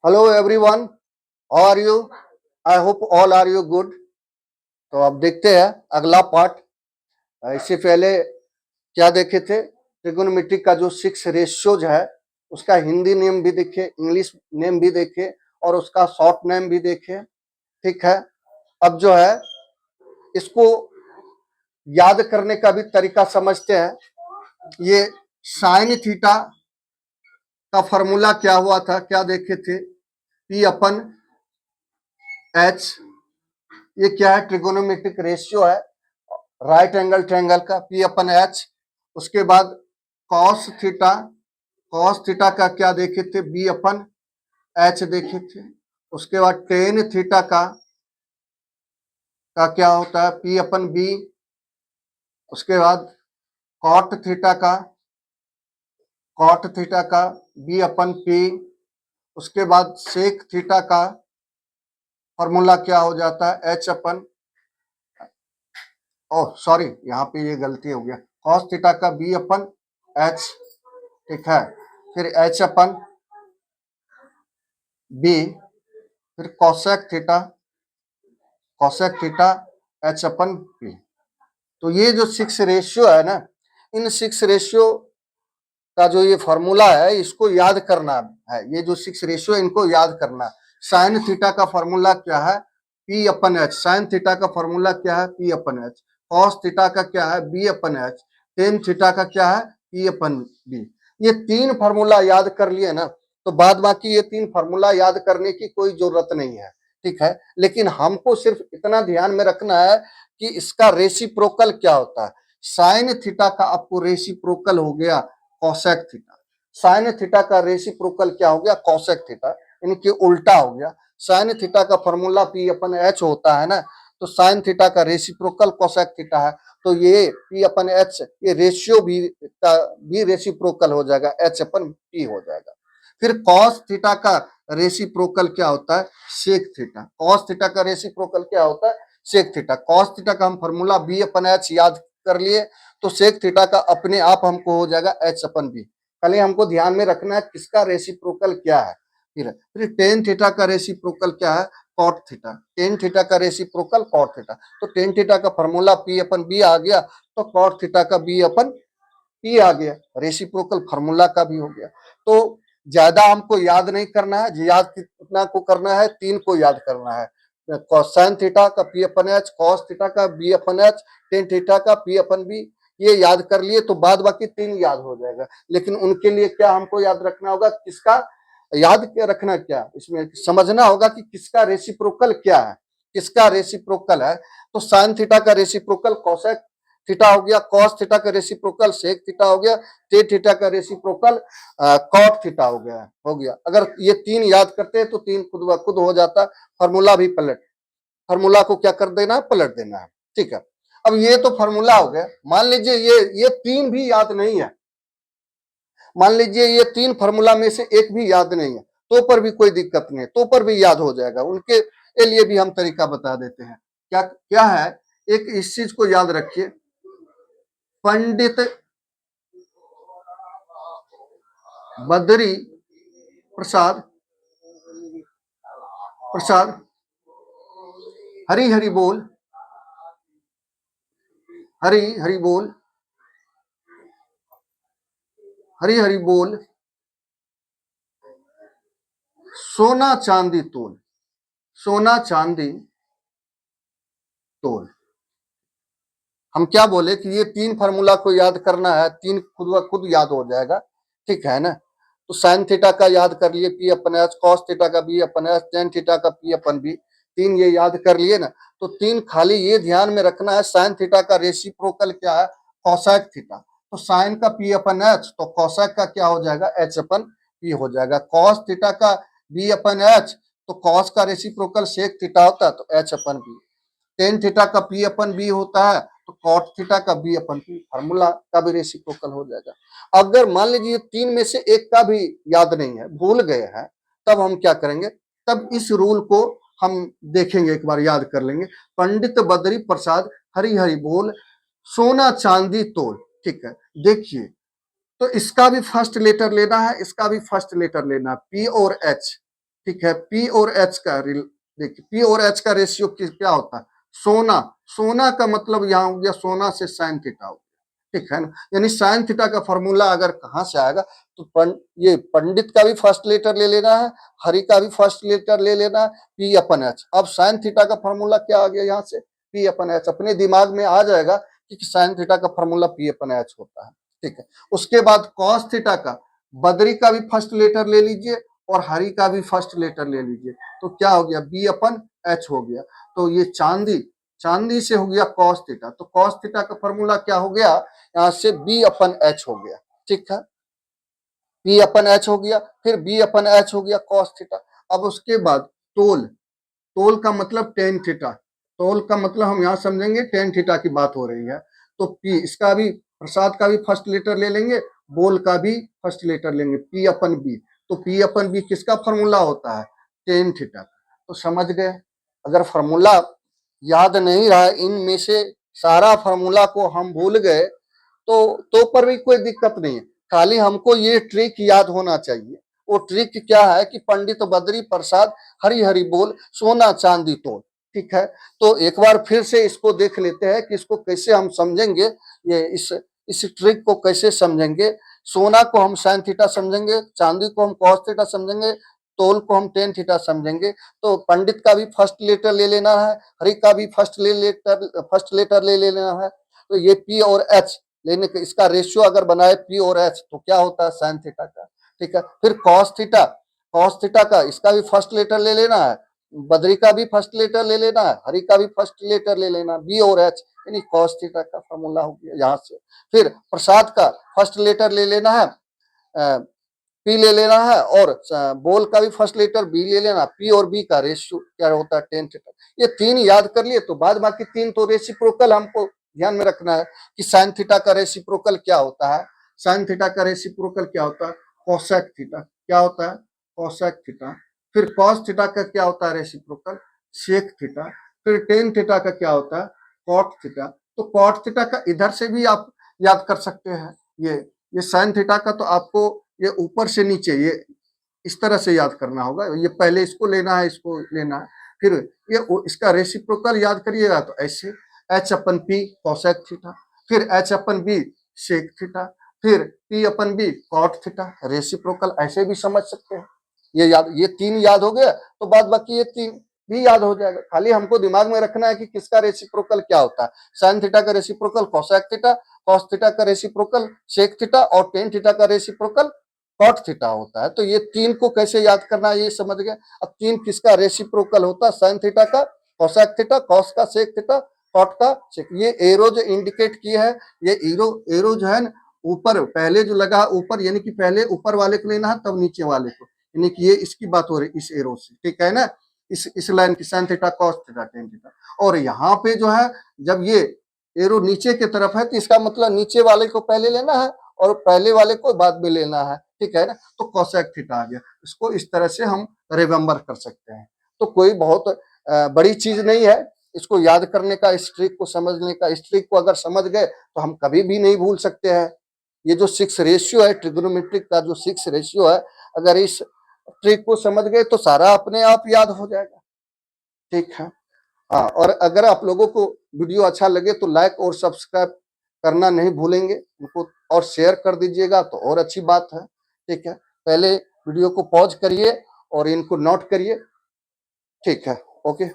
Hello everyone, how are you? I hope all are you good. तो अब देखते हैं अगला पार्ट। इससे पहले क्या देखे थे? ट्रिगोनोमेट्री का जो 6 रेशियोज है उसका हिंदी नेम भी देखे, इंग्लिश नेम भी देखे और उसका शॉर्ट नेम भी देखे। ठीक है, अब जो है इसको याद करने का भी तरीका समझते हैं। ये साइन थीटा का फॉर्मूला क्या हुआ था, क्या देखे थे? पी अपन एच। ये क्या है? ट्रिगोनोमेट्रिक रेशियो है राइट एंगल ट्रायंगल का, पी अपन एच। उसके बाद कॉस थीटा, कॉस थीटा का क्या देखे थे? बी अपन एच देखे थे। उसके बाद टेन थीटा का क्या होता है? P upon B. उसके बाद कॉट थीटा का, कॉट थीटा का बी अपन पी। उसके बाद सेक थीटा का फॉर्मूला क्या हो जाता है? एच अपन, ओह सॉरी यहाँ पे ये गलती हो गया, कॉस थीटा का बी अपन एच। ठीक है, फिर एच अपन बी, फिर cosec theta, cosec theta H upon B. तो ये जो 6 रेशियो है ना, इन 6 रेशियो का जो ये फॉर्मूला है इसको याद करना है। ये जो 6 रेशियो इनको याद करना। साइन थीटा का फॉर्मूला क्या है? पी अपन एच। साइन थीटा का फॉर्मूला क्या है? पी अपन एच। कॉस थीटा का क्या है? B upon H. Ten theta का क्या है? P upon B. ये 3 फॉर्मूला याद कर लिए ना, तो बाद बाकी ये 3 फॉर्मूला याद करने की कोई जरूरत नहीं है। ठीक है, लेकिन हमको सिर्फ इतना ध्यान में रखना है कि इसका रेसिप्रोकल क्या होता है। साइन थीटा का आपको रेसिप्रोकल हो गया कॉसेक थीटा। साइन थीटा का रेसिप्रोकल क्या हो गया? कॉसेक थीटा, इनके उल्टा हो गया। साइन थीटा का फॉर्मूला पी अपन एच होता है ना, तो साइन थीटा का रेसिप्रोकल कोसेक थीटा है। तो ये पी अपन एच, ये रेशियो भी का भी रेसिप्रोकल हो जाएगा, एच अपन पी हो जाएगा। फिर कॉस थीटा का रेसिप्रोकल क्या होता है? Sec theta. कॉस थीटा का रेसिप्रोकल क्या होता है? Sec theta. कॉस थीटा का हम फॉर्मूला बी अपन एच याद कर लिए, तो सेक थीटा का अपने आप हमको हो जाएगा एच अपन बी। खाली हमको ध्यान में रखना है किसका रेसिप्रोकल क्या है। फिर टेन थीटा का रेसिप्रोकल क्या है? Cot theta. टेन थीटा का रेसिप्रोकल कॉट थीटा। तो टेन थीटा का फॉर्मूला पी अपन बी आ गया, तो कॉट थीटा का बी अपन पी आ गया, रेसिप्रोकल फार्मूला का भी हो गया। तो ज्यादा हमको याद नहीं करना है, याद कितना को करना है? 3 को याद करना है। साइन थीटा का पी अपन एच, कॉस थीटा का B upon H, ten theta का पी अपन बी। ये याद कर लिए तो बाद बाकी 3 याद हो जाएगा। लेकिन उनके लिए क्या हमको याद रखना होगा? किसका याद क्या रखना, क्या इसमें समझना होगा कि किसका रेसिप्रोकल क्या है, किसका रेसिप्रोकल है। तो साइन थीटा का रेसिप्रोकल कॉसेक थीटा हो गया, कॉस थीटा का रेसिप्रोकल सेक थीटा हो गया, टेन थीटा का रेसिप्रोकल कॉट थीटा हो गया। अगर ये 3 याद करते हैं तो 3 खुद ब खुद हो जाता। फॉर्मूला भी पलट, फॉर्मूला को क्या कर देना है? पलट देना है। ठीक है, अब ये तो फॉर्मूला हो गया। मान लीजिए ये 3 भी याद नहीं है, मान लीजिए ये 3 फॉर्मूला में से एक भी याद नहीं है, तो पर भी कोई दिक्कत नहीं है, तो पर भी याद हो जाएगा। उनके लिए भी हम तरीका बता देते हैं। क्या क्या है? एक इस चीज को याद रखिए, पंडित बद्री प्रसाद प्रसाद हरी हरी बोल, हरी हरी बोल, हरी हरी बोल, सोना चांदी तोल, सोना चांदी तोल। हम क्या बोले कि ये 3 फार्मूला को याद करना है, 3 खुद ब खुद याद हो जाएगा। ठीक है ना? तो साइन थीटा का याद कर लिए पी अपन एच, कॉस थीटा का B upon H, ten theta का पी अपन बी। 3 ये याद कर लिए ना, तो 3 खाली ये ध्यान में रखना है साइन थीटा का रेसिप्रोकल क्या है? Cosec theta. तो साइन का पी अपन एच, तो कॉसेक का क्या हो जाएगा? एच अपन पी हो जाएगा। कॉस थीटा का बी अपन एच, तो कॉस का रेसिप्रोकल सेक थीटा होता है, तो H upon B. Ten theta का पी अपन बी होता है, तो कॉट थीटा का बी अपन पी, फार्मूला का भी रेसिप्रोकल हो जाएगा। अगर मान लीजिए 3 में से एक का भी याद नहीं है, भूल गए हैं, तब हम क्या करेंगे? तब इस रूल को हम देखेंगे, एक बार याद कर लेंगे। पंडित बद्री प्रसाद हरी हरी बोल, सोना चांदी तोल। ठीक है, देखिए, तो इसका भी फर्स्ट लेटर लेना है, इसका भी फर्स्ट लेटर लेना है, पी और एच। ठीक है। पी और एच का देखिए, पी और एच का रेशियो क्या होता है, सोना, सोना का मतलब यहाँ हो गया सोना से साइन थीटा हो गया, ठीक है ना। यानी साइन थीटा का फॉर्मूला अगर कहाँ से आएगा, तो ये पंडित का भी फर्स्ट लेटर ले लेना है, हरि का भी फर्स्ट लेटर ले लेना है, पी अपन एच। अब साइन थीटा का फॉर्मूला क्या आ गया यहाँ से, पी अपन एच। अपने दिमाग में आ जाएगा कि साइन थीटा का फॉर्मूला पी अपन एच होता है, ठीक है। उसके बाद कॉस थीटा का, बद्री का भी फर्स्ट लेटर ले लीजिए और हरि का भी फर्स्ट लेटर ले लीजिए, तो क्या हो गया, बी अपन एच हो गया। तो ये चांदी, चांदी से हो गया कॉस थीटा, तो कॉस थीटा का फॉर्मूला क्या हो गया, यहां से बी अपन एच हो गया, ठीक है। बी अपन एच हो गया, फिर बी अपन एच हो गया कॉस थीटा। अब उसके बाद तोल, तोल का मतलब टेन थीटा, तोल का मतलब हम यहाँ समझेंगे टेन थीटा की बात हो रही है। तो पी, इसका भी प्रसाद का भी फर्स्ट लेटर ले लेंगे, बोल का भी फर्स्ट लेटर लेंगे, पी अपन बी। तो पी अपन बी किसका फॉर्मूला होता है, टेन थीटा। तो समझ गए। अगर फॉर्मूला याद नहीं रहा, इनमें से सारा फॉर्मूला को हम भूल गए तो पर भी कोई दिक्कत नहीं है, खाली हमको ये ट्रिक याद होना चाहिए। वो ट्रिक क्या है कि पंडित बद्री प्रसाद हरि हरि बोल सोना चांदी तोल, ठीक है। तो एक बार फिर से इसको देख लेते हैं कि इसको कैसे हम समझेंगे, ये इस ट्रिक को कैसे समझेंगे। सोना को हम साइन थीटा समझेंगे, चांदी को हम कॉस थीटा समझेंगे, तोल को हम टेन थीटा समझेंगे। तो पंडित का भी फर्स्ट लेटर ले लेना है, हरि का भी फर्स्ट लेटर ले लेना है। तो ये पी और एच लेने के, इसका रेशियो अगर बनाए पी और एच तो क्या होता है साइन थीटा का, ठीक है। फिर कॉस थीटा, कॉस थीटा का इसका भी फर्स्ट लेटर ले लेना है, बद्री का भी फर्स्ट लेटर ले लेना है, हरि का भी फर्स्ट लेटर ले लेना, बी और एच, यानी कॉस थीटा का फॉर्मूला हो गया यहाँ से। फिर प्रसाद का फर्स्ट लेटर ले लेना है, पी ले लेना है, और बोल का भी फर्स्ट लेटर बी ले लेना, पी और बी का रेशियो क्या होता है टेन थीटा। ये तीन याद कर लिए, तो बाद बाकी तीन तो रेसिप्रोकल हमको ध्यान में रखना है कि साइन थीटा का रेसिप्रोकल क्या होता है। साइन थीटा का रेसिप्रोकल क्या होता है, कोसेक थीटा। क्या होता है, कोसेक थीटा। फिर कॉस थीटा का क्या होता है रेसिप्रोकल, सेक थीटा। फिर टेन थीटा का क्या होता है, कॉट थीटा। तो कॉट थीटा का इधर से भी आप याद कर सकते हैं। ये साइन थीटा का तो आपको ये ऊपर से नीचे ये इस तरह से याद करना होगा, ये पहले इसको लेना है, इसको लेना है, फिर ये इसका रेसिप्रोकल याद करिएगा तो ऐसे एच अपन पी कोसेक थीटा, फिर H upon B sec theta, फिर P upon be caught theta. Reciprocal ऐसे भी समझ सकते हैं। ये तीन याद हो गया, तो बाद बाकी ये तीन भी याद हो जाएगा। खाली हमको दिमाग में रखना है कि किसका रेसिप्रोकल क्या होता है। साइन थीटा का reciprocal cosec theta, cos theta का रेसिप्रोकल सेक थीटा, और टेन थीटा का रेसिप्रोकल कॉट थीटा होता है। तो ये तीन को कैसे याद करना है ये समझ गए। अब तीन किसका रेसिप्रोकल होता है, साइन थीटा का, कोसेक थीटा, कॉस का सेक थीटा, कॉट का सेक। ये एरो जो इंडिकेट किया है, ये एरो जो है ना ऊपर पहले जो लगा ऊपर, यानी कि पहले ऊपर वाले को लेना है तब नीचे वाले को, यानी कि ये इसकी बात हो रही है इस एरो से, ठीक है ना। इस लाइन की sine theta cos theta tan theta. और यहाँ पे जो है जब ये एरो नीचे की तरफ है तो इसका मतलब नीचे वाले को पहले लेना है और पहले वाले को बाद में लेना है, ठीक है ना। तो कोसेक थीटा आ गया। इसको इस तरह से हम रिमेम्बर कर सकते हैं। तो कोई बहुत बड़ी चीज नहीं है इसको याद करने का, इस ट्रिक को समझने का। इस ट्रिक को अगर समझ गए तो हम कभी भी नहीं भूल सकते हैं। ये जो 6 रेशियो है, ट्रिग्नोमेट्रिक का जो 6 रेशियो है, अगर इस ट्रिक को समझ गए तो सारा अपने आप याद हो जाएगा, ठीक है। हाँ, और अगर आप लोगों को वीडियो अच्छा लगे तो लाइक और सब्सक्राइब करना नहीं भूलेंगे उनको, और शेयर कर दीजिएगा तो और अच्छी बात है, ठीक है। पहले वीडियो को पॉज करिए और इनको नोट करिए, ठीक है। ओके।